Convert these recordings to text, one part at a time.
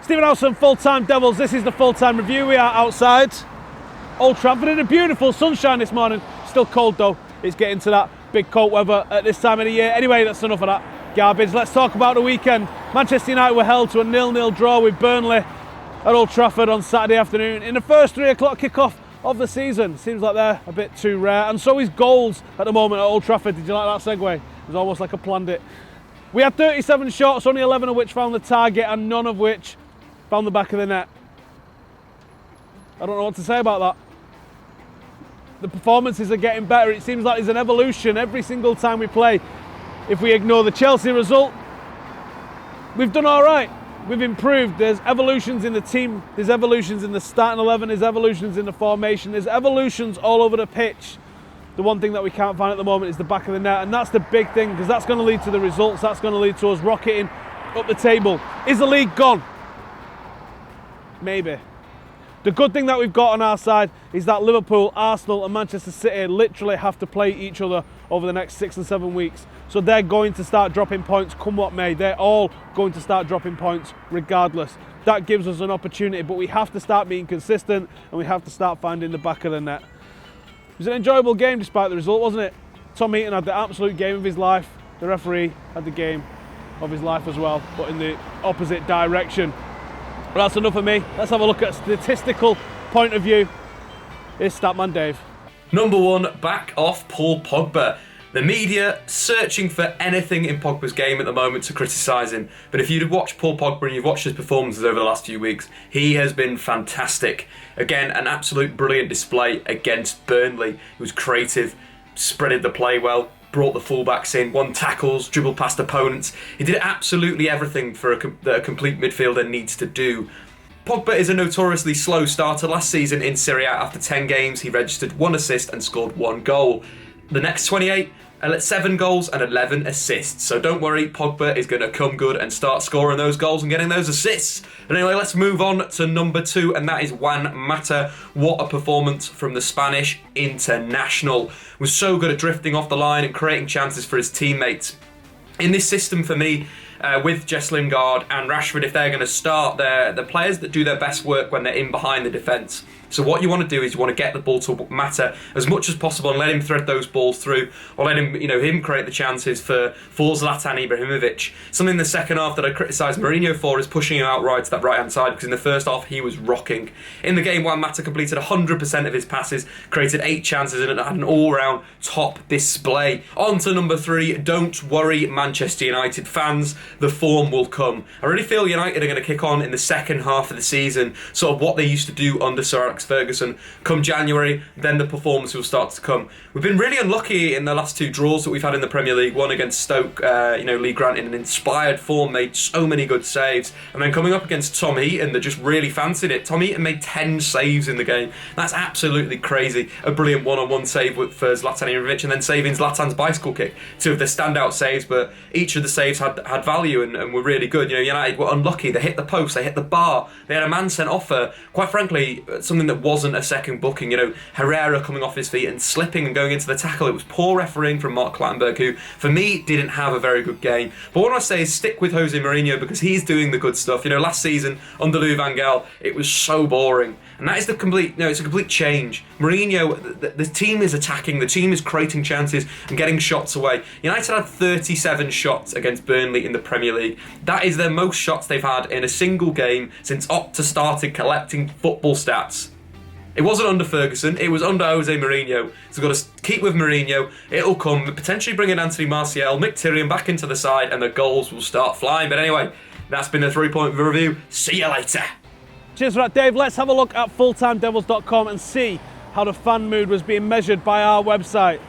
Stephen House from Full-Time Devils. This is the Full-Time Review. We are outside Old Trafford in a beautiful sunshine this morning. Still cold though. It's getting to that big cold weather at this time of the year. Anyway, that's enough of that garbage. Let's talk about the weekend. Manchester United were held to a 0-0 draw with Burnley at Old Trafford on Saturday afternoon in the first 3 o'clock kickoff of the season. Seems like they're a bit too rare, and so is goals at the moment at Old Trafford. Did you like that segue? It was almost like I planned it. We had 37 shots, only 11 of which found the target and none of which found the back of the net. I don't know what to say about that. The performances are getting better. It seems like there's an evolution every single time we play. If we ignore the Chelsea result, we've done all right. We've improved. There's evolutions in the team. There's evolutions in the starting 11. There's evolutions in the formation. There's evolutions all over the pitch. The one thing that we can't find at the moment is the back of the net, and that's the big thing, because that's going to lead to the results. That's going to lead to us rocketing up the table. Is the league gone? Maybe. The good thing that we've got on our side is that Liverpool, Arsenal and Manchester City literally have to play each other over the next 6 and 7 weeks. So they're going to start dropping points come what may. They're all going to start dropping points regardless. That gives us an opportunity, but we have to start being consistent and we have to start finding the back of the net. It was an enjoyable game despite the result, wasn't it? Tom Heaton had the absolute game of his life. The referee had the game of his life as well, but in the opposite direction. But that's enough of me. Let's have a look at a statistical point of view. Here's Statman Dave. Number 1, back off Paul Pogba. The media searching for anything in Pogba's game at the moment to criticise him. But if you'd watched Paul Pogba and you've watched his performances over the last few weeks, he has been fantastic. Again, an absolute brilliant display against Burnley. He was creative, spreaded the play well, brought the fullbacks in, won tackles, dribbled past opponents. He did absolutely everything for that a complete midfielder needs to do. Pogba is a notoriously slow starter. Last season in Serie A, after 10 games, he registered 1 assist and scored 1 goal. The next 28, 7 goals and 11 assists. So don't worry, Pogba is going to come good and start scoring those goals and getting those assists. But anyway, let's move on to number 2, and that is Juan Mata. What a performance from the Spanish international. Was so good at drifting off the line and creating chances for his teammates. In this system for me, with Jess Lingard and Rashford, if they're going to start, they're the players that do their best work when they're in behind the defence. So what you want to do is you want to get the ball to Mata as much as possible and let him thread those balls through, or let him, him create the chances for Zlatan Ibrahimovic. Something in the second half that I criticised Mourinho for is pushing him out right to that right-hand side, because in the first half he was rocking. In the game, Juan Mata completed 100% of his passes, created 8 chances and had an all-round top display. On to number 3, don't worry Manchester United fans, the form will come. I really feel United are going to kick on in the second half of the season, sort of what they used to do under Sir Alex Ferguson. Come January, then the performance will start to come. We've been really unlucky in the last 2 draws that we've had in the Premier League. One against Stoke, Lee Grant in an inspired form made so many good saves, and then coming up against Tom Heaton that just really fancied it. Tom Heaton made 10 saves in the game. That's absolutely crazy. A brilliant one-on-one save for Zlatan Ibrahimovic, and then saving Zlatan's bicycle kick. 2 of the standout saves, but each of the saves had value and were really good. United were unlucky. They hit the post, they hit the bar, they had a man sent off for, quite frankly, something that wasn't a second booking. Herrera coming off his feet and slipping and going into the tackle. It was poor refereeing from Mark Clattenburg, who for me didn't have a very good game. But what I say is stick with Jose Mourinho, because he's doing the good stuff. Last season under Louis van Gaal, it was so boring, and that is the complete it's a complete change. Mourinho, the team is attacking, the team is creating chances and getting shots away. United had 37 shots against Burnley in the Premier League. That is their most shots they've had in a single game since Opta started collecting football stats. It wasn't under Ferguson, it was under Jose Mourinho. So we've got to keep with Mourinho. It'll come, potentially bring in Anthony Martial, Mkhitaryan back into the side, and the goals will start flying. But anyway, that's been the 3-point review. See you later. Cheers for that, Dave. Let's have a look at FullTimeDEVILS.com and see how the fan mood was being measured by our website.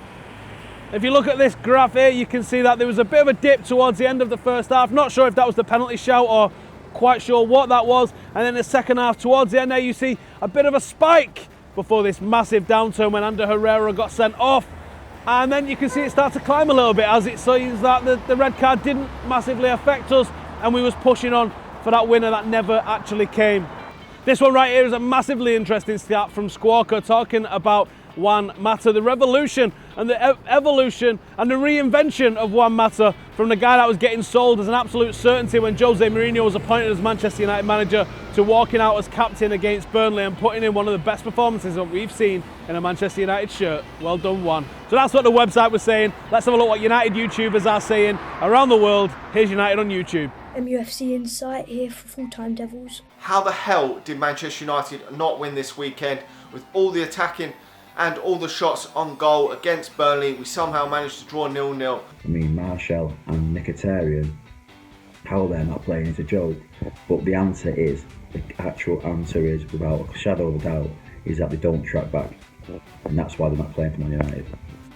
If you look at this graph here, you can see that there was a bit of a dip towards the end of the first half. Not sure if that was the penalty shout or quite sure what that was. And then the second half, towards the end there, you see a bit of a spike before this massive downturn when Ander Herrera got sent off. And then you can see it start to climb a little bit, as it seems that the red card didn't massively affect us, and we was pushing on for that winner that never actually came. This one right here is a massively interesting stat from Squawka, talking about Juan Mata, the revolution and the evolution and the reinvention of Juan Mata from the guy that was getting sold as an absolute certainty when Jose Mourinho was appointed as Manchester United manager to walking out as captain against Burnley and putting in one of the best performances that we've seen in a Manchester United shirt. Well done, Juan. So that's what the website was saying. Let's have a look what United YouTubers are saying around the world. Here's United on YouTube. MUFC Insight here for Full Time Devils. How the hell did Manchester United not win this weekend? With all the attacking and all the shots on goal against Burnley, we somehow managed to draw 0-0. I mean, Martial and Mkhitaryan, how they're not playing is a joke. But the actual answer is, without a shadow of a doubt, is that they don't track back. And that's why they're not playing for Man United.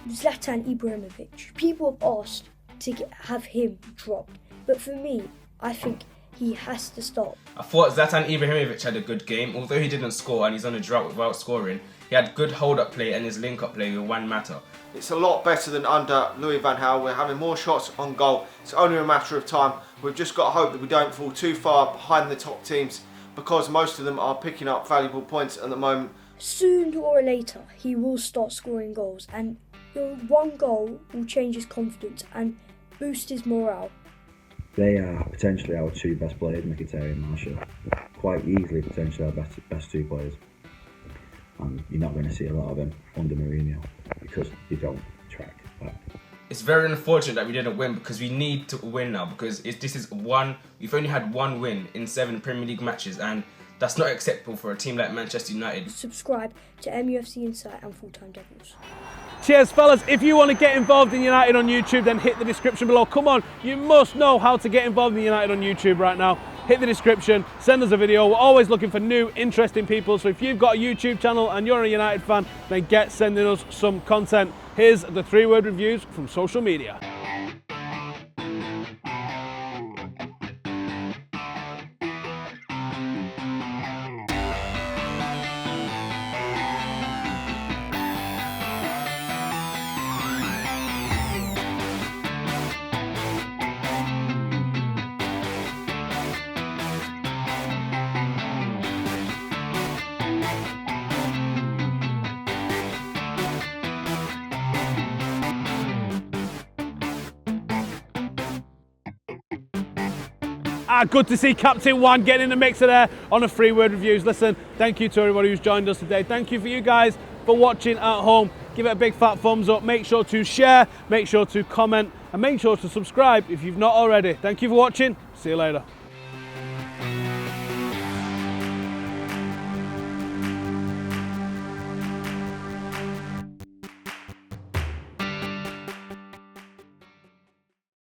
Zlatan Ibrahimovic. People have asked to have him dropped. But for me, I think he has to stop. I thought Zlatan Ibrahimovic had a good game. Although he didn't score and he's on a drought without scoring, he had good hold-up play and his link-up play with Juan Mata. It's a lot better than under Louis van Gaal. We're having more shots on goal. It's only a matter of time. We've just got to hope that we don't fall too far behind the top teams, because most of them are picking up valuable points at the moment. Sooner or later, he will start scoring goals, and one goal will change his confidence and boost his morale. They are potentially our two best players, Mkhitaryan and Martial. Quite easily potentially our best two players. And you're not going to see a lot of them under Mourinho because they don't track back. It's very unfortunate that we didn't win, because we need to win now, because we've only had one win in 7 Premier League matches, and that's not acceptable for a team like Manchester United. Subscribe to MUFC Insight and Full Time Devils. Cheers, fellas. If you want to get involved in United on YouTube, then hit the description below. Come on, you must know how to get involved in United on YouTube right now. Hit the description, send us a video. We're always looking for new, interesting people. So if you've got a YouTube channel and you're a United fan, then get sending us some content. Here's the 3-word reviews from social media. Good to see Captain Juan getting in the mixer there on the 3-word reviews. Listen, thank you to everybody who's joined us today. Thank you for you guys for watching at home. Give it a big fat thumbs up. Make sure to share, make sure to comment, and make sure to subscribe if you've not already. Thank you for watching. See you later.